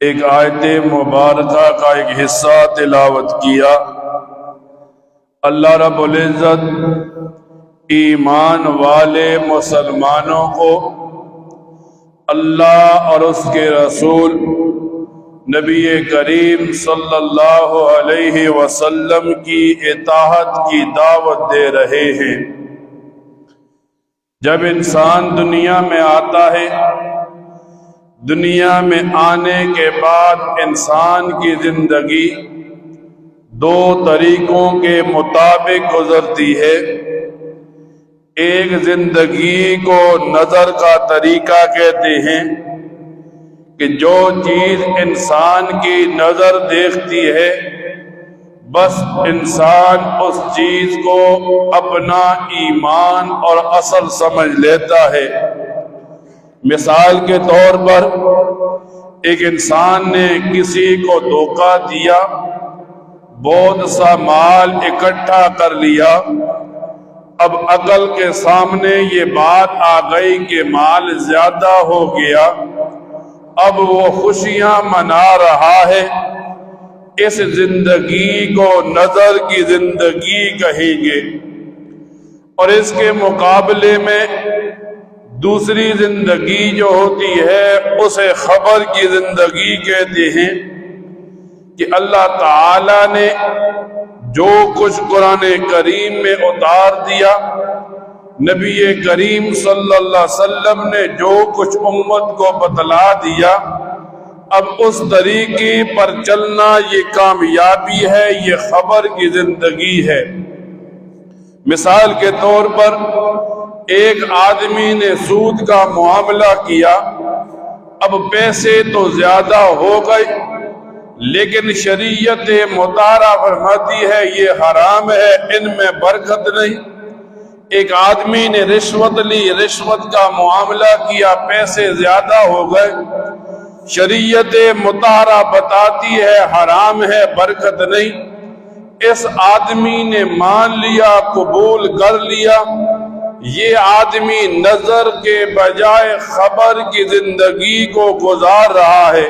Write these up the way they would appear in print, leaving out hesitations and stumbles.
ایک آیت مبارکہ کا ایک حصہ تلاوت کیا۔ اللہ رب العزت ایمان والے مسلمانوں کو اللہ اور اس کے رسول نبی کریم صلی اللہ علیہ وسلم کی اطاعت کی دعوت دے رہے ہیں۔ جب انسان دنیا میں آتا ہے، دنیا میں آنے کے بعد انسان کی زندگی دو طریقوں کے مطابق گزرتی ہے۔ ایک زندگی کو نظر کا طریقہ کہتے ہیں کہ جو چیز انسان کی نظر دیکھتی ہے بس انسان اس چیز کو اپنا ایمان اور اصل سمجھ لیتا ہے۔ مثال کے طور پر ایک انسان نے کسی کو دھوکہ دیا، بہت سا مال اکٹھا کر لیا، اب عقل کے سامنے یہ بات آ گئی کہ مال زیادہ ہو گیا، اب وہ خوشیاں منا رہا ہے۔ اس زندگی کو نظر کی زندگی کہیں گے، اور اس کے مقابلے میں دوسری زندگی جو ہوتی ہے اسے خبر کی زندگی کہتے ہیں کہ اللہ تعالی نے جو کچھ قرآن کریم میں اتار دیا، نبی کریم صلی اللہ علیہ وسلم نے جو کچھ امت کو بتلا دیا، اب اس طریقے پر چلنا یہ کامیابی ہے، یہ خبر کی زندگی ہے۔ مثال کے طور پر ایک آدمی نے سود کا معاملہ کیا، اب پیسے تو زیادہ ہو گئے لیکن شریعت مطالعہ فرماتی ہے یہ حرام ہے، ان میں برکت نہیں۔ ایک آدمی نے رشوت لی، رشوت کا معاملہ کیا، پیسے زیادہ ہو گئے، شریعت مطالعہ بتاتی ہے حرام ہے، برکت نہیں۔ اس آدمی نے مان لیا، قبول کر لیا، یہ آدمی نظر کے بجائے خبر کی زندگی کو گزار رہا ہے۔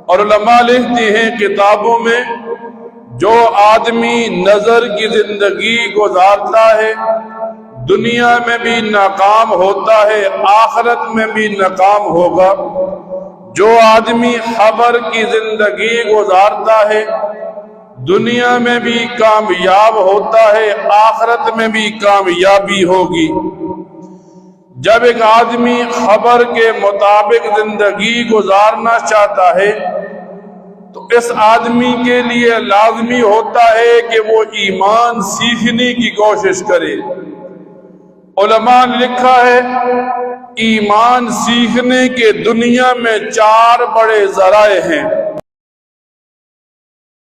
اور علماء لکھتے ہیں کتابوں میں، جو آدمی نظر کی زندگی گزارتا ہے دنیا میں بھی ناکام ہوتا ہے، آخرت میں بھی ناکام ہوگا۔ جو آدمی خبر کی زندگی گزارتا ہے دنیا میں بھی کامیاب ہوتا ہے، آخرت میں بھی کامیابی ہوگی۔ جب ایک آدمی خبر کے مطابق زندگی گزارنا چاہتا ہے تو اس آدمی کے لیے لازمی ہوتا ہے کہ وہ ایمان سیکھنے کی کوشش کرے۔ علماء نے لکھا ہے ایمان سیکھنے کے دنیا میں 4 بڑے ذرائع ہیں۔